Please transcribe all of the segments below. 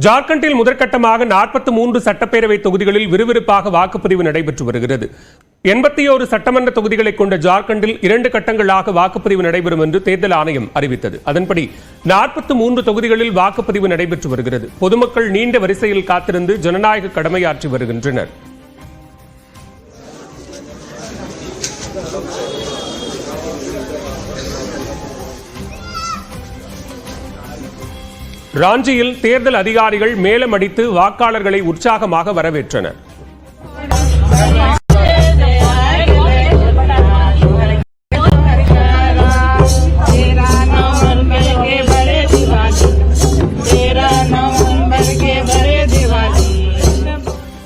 ஜார்க்கண்டில் முதற்கட்டமாக 43 சட்டப்பேரவை தொகுதிகளில் விறுவிறுப்பாக வாக்குப்பதிவு நடைபெற்று வருகிறது. 81 சட்டமன்ற தொகுதிகளை கொண்ட ஜார்க்கண்டில் 2 கட்டங்களாக வாக்குப்பதிவு நடைபெறும் என்று தேர்தல் ஆணையம் அறிவித்தது. அதன்படி 43 தொகுதிகளில் வாக்குப்பதிவு நடைபெற்று வருகிறது. பொதுமக்கள் நீண்ட வரிசையில் காத்திருந்து ஜனநாயக கடமையாற்றி வருகின்றனர். ராஞ்சியில் தேர்தல் அதிகாரிகள் மேளம் அடித்து வாக்காளர்களை உற்சாகமாக வரவேற்றனர்.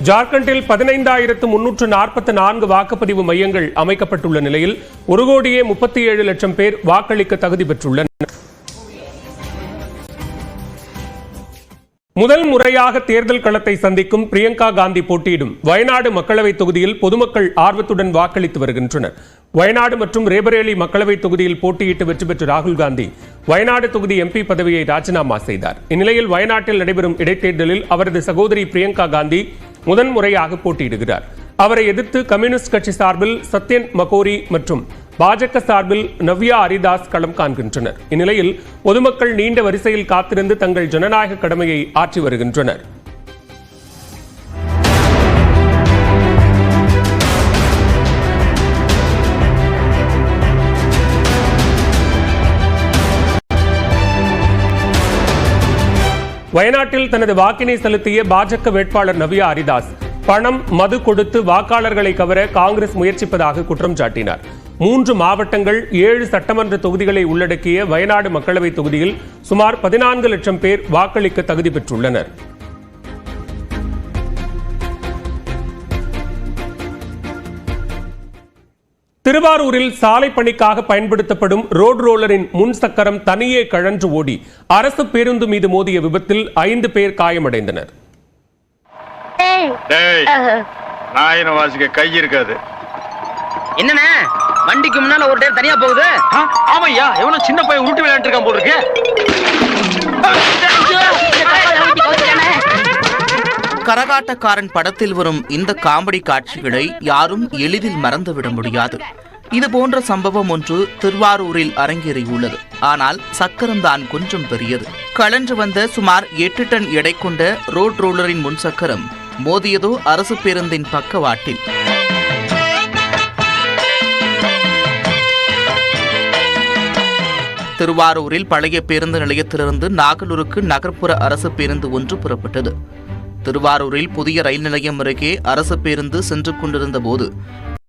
ஜார்க்கண்டில் 15,344 வாக்குப்பதிவு மையங்கள் அமைக்கப்பட்டுள்ள நிலையில் 1,37,00,000 பேர் வாக்களிக்க தகுதி பெற்றுள்ளனர். முதல் முறையாக தேர்தல் களத்தை சந்திக்கும் பிரியங்கா காந்தி போட்டியிடும் வயநாடு மக்களவை தொகுதியில் பொதுமக்கள் ஆர்வத்துடன் வாக்களித்து வருகின்றனர். வயநாடு மற்றும் ரேபரேலி மக்களவை தொகுதியில் போட்டியிட்டு வெற்றி பெற்ற ராகுல் காந்தி வயநாடு தொகுதி எம்பி பதவியை ராஜினாமா செய்தார். இந்நிலையில் வயநாட்டில் நடைபெறும் இடைத்தேர்தலில் அவரது சகோதரி பிரியங்கா காந்தி முதன்முறையாக போட்டியிடுகிறார். அவரை எதிர்த்து கம்யூனிஸ்ட் கட்சி சார்பில் சத்யன் மகோரி மற்றும் பாஜக சார்பில் நவ்யா ஹரிதாஸ் களம் காண்கின்றனர். இந்நிலையில் பொதுமக்கள் நீண்ட வரிசையில் காத்திருந்து தங்கள் ஜனநாயக கடமையை ஆற்றி வருகின்றனர். வயநாட்டில் தனது வாக்கினை செலுத்திய பாஜக வேட்பாளர் நவ்யா ஹரிதாஸ் பணம், மது கொடுத்து வாக்காளர்களை கவர காங்கிரஸ் முயற்சிப்பதாக குற்றம் சாட்டினார். 3 மாவட்டங்கள், 7 சட்டமன்ற தொகுதிகளை உள்ளடக்கிய வயநாடு மக்களவை தொகுதியில் சுமார் 14 லட்சம் பேர் வாக்களிக்க தகுதி பெற்றுள்ளனர். திருவாரூரில் சாலை பணிக்காக பயன்படுத்தப்படும் ரோடு ரோலரின் முன் சக்கரம் தனியே கழன்று ஓடி அரசு பேருந்து மீது மோதிய விபத்தில் 5 பேர் காயமடைந்தனர். கை இருக்காது. என்னண்ணே, வண்டிக்கு முன்னால ஒரு டேர் தனியா போகுது. ஆமையா, எவனோ சின்ன பையன் உருட்டு விளையாட்டு இருக்கான் போல இருக்கு. கரகாட்டக்காரன் படத்தில் வரும் இந்த காமெடி காட்சிகளை யாரும் எளிதில் மறந்துவிட முடியாது. இது போன்ற சம்பவம் ஒன்று திருவாரூரில் அரங்கேறியுள்ளது. ஆனால் சக்கரம்தான் கொஞ்சம் பெரியது. கழன்று வந்த சுமார் 8 டன் எடை கொண்ட ரோட் ரோலரின் முன் சக்கரம் மோதியதோ அரசு பேருந்தின் பக்கவாட்டில். திருவாரூரில் பழைய பேருந்து நிலையத்திலிருந்து நாகலூருக்கு நகர்ப்புற அரசு பேருந்து ஒன்று புறப்பட்டது. திருவாரூரில் புதிய ரயில் நிலையம் அருகே அரசு பேருந்து சென்று கொண்டிருந்த போது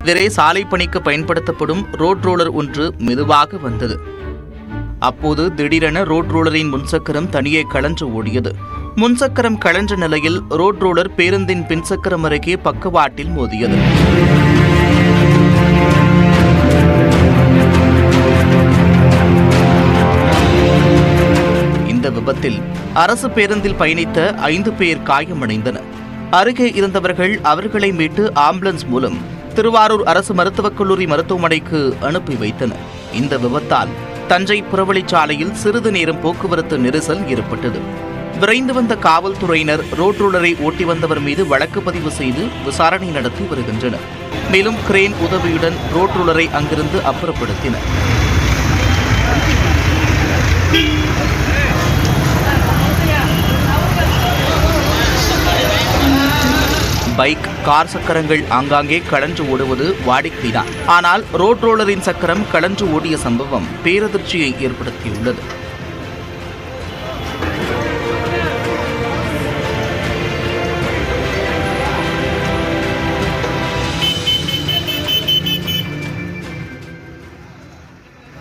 எதிரே சாலை பணிக்கு பயன்படுத்தப்படும் ரோட் ரோலர் ஒன்று மெதுவாக வந்தது. அப்போது திடீரென ரோட் ரோலரின் முன்சக்கரம் தனியே கழன்று ஓடியது. முன்சக்கரம் கழன்ற நிலையில் ரோட் ரோலர் பேருந்தின் பின்சக்கரம் அருகே பக்கவாட்டில் மோதியது. இந்த விபத்தில் அரசு பேருந்தில் பயணித்த 5 பேர் காயமடைந்தனர். அருகே இருந்தவர்கள் அவர்களை மீட்டு ஆம்புலன்ஸ் மூலம் திருவாரூர் அரசு மருத்துவக் கல்லூரி மருத்துவமனைக்கு அனுப்பி வைத்தனர். இந்த விபத்தால் தஞ்சை புறவழிச்சாலையில் சிறிது நேரம் போக்குவரத்து நெரிசல் ஏற்பட்டது. விரைந்து வந்த காவல்துறையினர் ரோட் ரோலரை ஓட்டி வந்தவர் மீது வழக்கு பதிவு செய்து விசாரணை நடத்தி வருகின்றனர். மேலும் கிரேன் உதவியுடன் ரோட் ரோலரை அங்கிருந்து அப்புறப்படுத்தினர். பைக், கார் சக்கரங்கள் ஆங்காங்கே கழன்று ஓடுவது வாடிக்கைதான். ஆனால் ரோட் ரோலரின் சக்கரம் கழன்று ஓடிய சம்பவம் பேரதிர்ச்சியை ஏற்படுத்தியுள்ளது.